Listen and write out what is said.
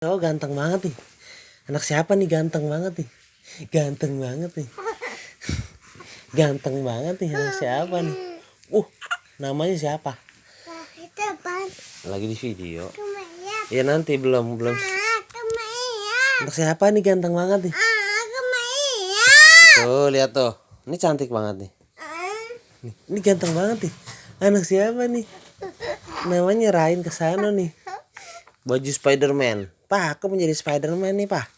Oh, ganteng banget nih. Anak siapa nih, ganteng banget nih. Ganteng banget nih. Ganteng banget nih, anak siapa nih. Namanya siapa? Lagi di video. Ya nanti belum. Anak siapa nih, ganteng banget nih. Tuh, lihat tuh. Ini cantik banget nih. Ini ganteng banget nih. Anak siapa nih? Namanya Rain Kesana nih. Baju Spiderman. Pak, aku menjadi Spiderman nih, Pak.